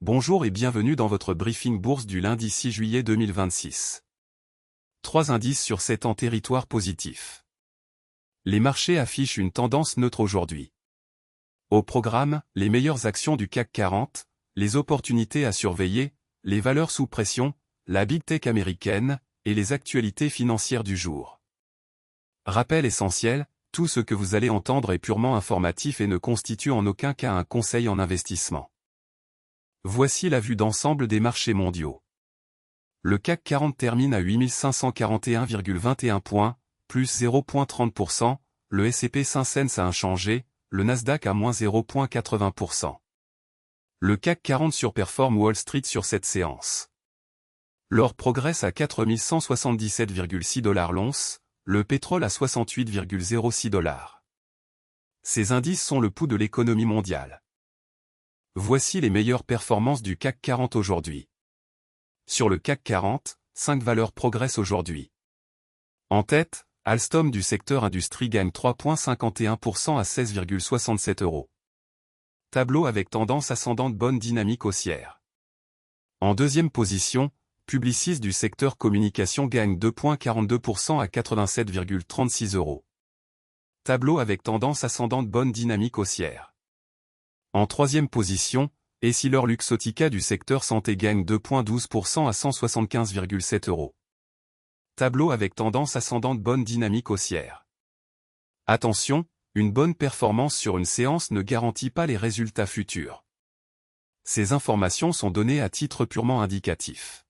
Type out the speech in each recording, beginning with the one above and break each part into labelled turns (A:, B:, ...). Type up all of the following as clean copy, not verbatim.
A: Bonjour et bienvenue dans votre briefing bourse du lundi 6 juillet 2026. 3 indices sur 7 en territoire positif. Les marchés affichent une tendance neutre aujourd'hui. Au programme, les meilleures actions du CAC 40, les opportunités à surveiller, les valeurs sous pression, la big tech américaine, et les actualités financières du jour. Rappel essentiel, tout ce que vous allez entendre est purement informatif et ne constitue en aucun cas un conseil en investissement. Voici la vue d'ensemble des marchés mondiaux. Le CAC 40 termine à 8541,21 points, plus 0,30%, le S&P 500 a inchangé, le Nasdaq à moins 0,80%. Le CAC 40 surperforme Wall Street sur cette séance. L'or progresse à 4177,6 $ l'once, le pétrole à 68,06 $. Ces indices sont le pouls de l'économie mondiale. Voici les meilleures performances du CAC 40 aujourd'hui. Sur le CAC 40, 5 valeurs progressent aujourd'hui. En tête, Alstom du secteur industrie gagne 3,51% à 16,67 €. Tableau avec tendance ascendante, bonne dynamique haussière. En deuxième position, Publicis du secteur communication gagne 2,42% à 87,36 €. Tableau avec tendance ascendante, bonne dynamique haussière. En troisième position, Essilor-Luxottica du secteur santé gagne 2,12% à 175,7 €. Tableau avec tendance ascendante, bonne dynamique haussière. Attention, une bonne performance sur une séance ne garantit pas les résultats futurs. Ces informations sont données à titre purement indicatif.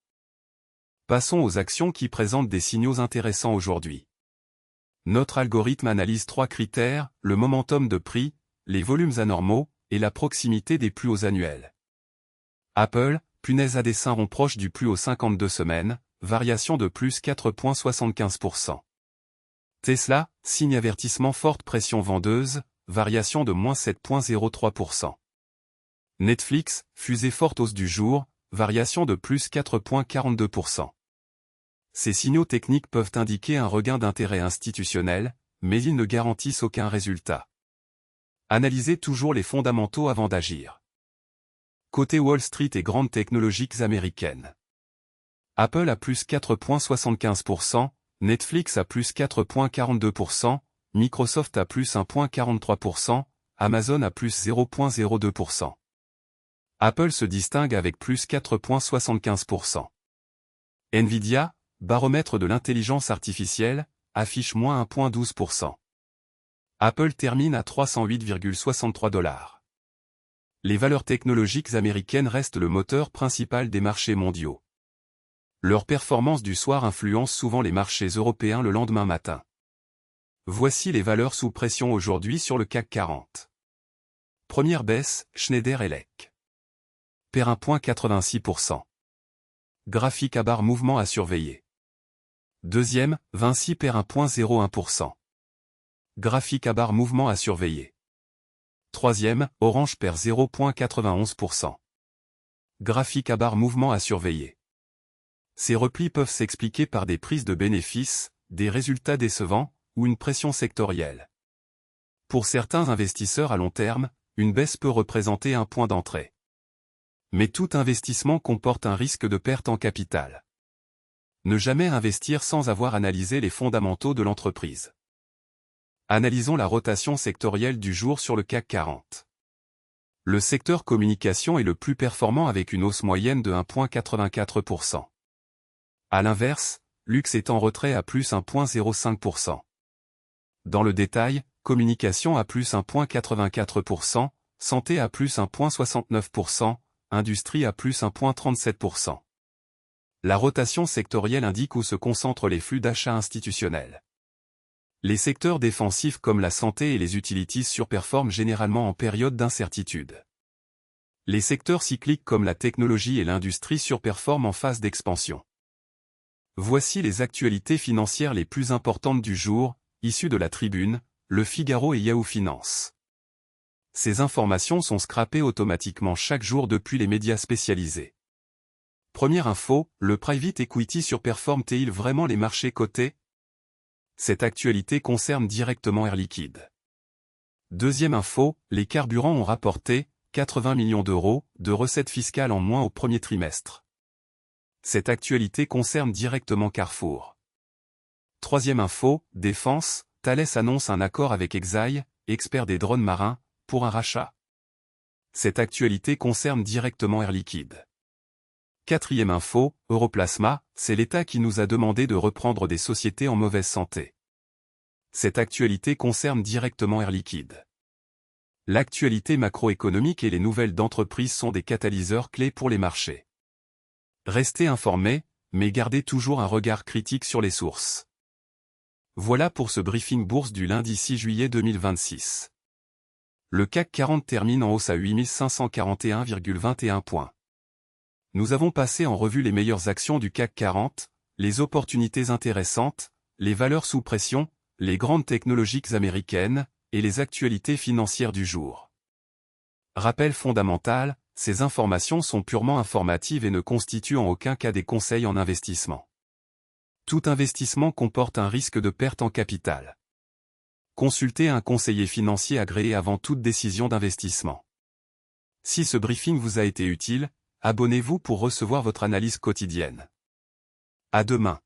A: Passons aux actions qui présentent des signaux intéressants aujourd'hui. Notre algorithme analyse 3 critères, le momentum de prix, les volumes anormaux, et la proximité des plus hauts annuels. Apple, punaise à dessin rond proche du plus haut 52 semaines, variation de plus 4,75%. Tesla, signe avertissement forte pression vendeuse, variation de moins 7,03%. Netflix, fusée forte hausse du jour, variation de plus 4,42%. Ces signaux techniques peuvent indiquer un regain d'intérêt institutionnel, mais ils ne garantissent aucun résultat. Analysez toujours les fondamentaux avant d'agir. Côté Wall Street et grandes technologiques américaines. Apple à plus 4,75%, Netflix à plus 4,42%, Microsoft à plus 1,43%, Amazon à plus 0,02%. Apple se distingue avec plus 4,75%. Nvidia, baromètre de l'intelligence artificielle, affiche moins 1,12%. Apple termine à 308,63 $. Les valeurs technologiques américaines restent le moteur principal des marchés mondiaux. Leur performance du soir influence souvent les marchés européens le lendemain matin. Voici les valeurs sous pression aujourd'hui sur le CAC 40. Première baisse, Schneider Electric. Perd 1,86%. Graphique à barre mouvement à surveiller. Deuxième, Vinci perd 1,01%. Graphique à barre mouvement à surveiller. Troisième, Orange perd 0,91%. Graphique à barre mouvement à surveiller. Ces replis peuvent s'expliquer par des prises de bénéfices, des résultats décevants, ou une pression sectorielle. Pour certains investisseurs à long terme, une baisse peut représenter un point d'entrée. Mais tout investissement comporte un risque de perte en capital. Ne jamais investir sans avoir analysé les fondamentaux de l'entreprise. Analysons la rotation sectorielle du jour sur le CAC 40. Le secteur communication est le plus performant avec une hausse moyenne de 1,84%. À l'inverse, luxe est en retrait à plus 1,05%. Dans le détail, communication à plus 1,84%, santé à plus 1,69%, industrie à plus 1,37%. La rotation sectorielle indique où se concentrent les flux d'achat institutionnels. Les secteurs défensifs comme la santé et les utilities surperforment généralement en période d'incertitude. Les secteurs cycliques comme la technologie et l'industrie surperforment en phase d'expansion. Voici les actualités financières les plus importantes du jour, issues de la Tribune, Le Figaro et Yahoo Finance. Ces informations sont scrapées automatiquement chaque jour depuis les médias spécialisés. Première info, le private equity surperforme-t-il vraiment les marchés cotés ? Cette actualité concerne directement Air Liquide. Deuxième info, les carburants ont rapporté, 80 millions d'euros de recettes fiscales en moins au premier trimestre. Cette actualité concerne directement Carrefour. Troisième info, défense, Thales annonce un accord avec Exail, expert des drones marins, pour un rachat. Cette actualité concerne directement Air Liquide. Quatrième info, Europlasma, c'est l'État qui nous a demandé de reprendre des sociétés en mauvaise santé. Cette actualité concerne directement Air Liquide. L'actualité macroéconomique et les nouvelles d'entreprise sont des catalyseurs clés pour les marchés. Restez informés, mais gardez toujours un regard critique sur les sources. Voilà pour ce briefing bourse du lundi 6 juillet 2026. Le CAC 40 termine en hausse à 8541,21 points. Nous avons passé en revue les meilleures actions du CAC 40, les opportunités intéressantes, les valeurs sous pression, les grandes technologiques américaines, et les actualités financières du jour. Rappel fondamental, ces informations sont purement informatives et ne constituent en aucun cas des conseils en investissement. Tout investissement comporte un risque de perte en capital. Consultez un conseiller financier agréé avant toute décision d'investissement. Si ce briefing vous a été utile, abonnez-vous pour recevoir votre analyse quotidienne. À demain.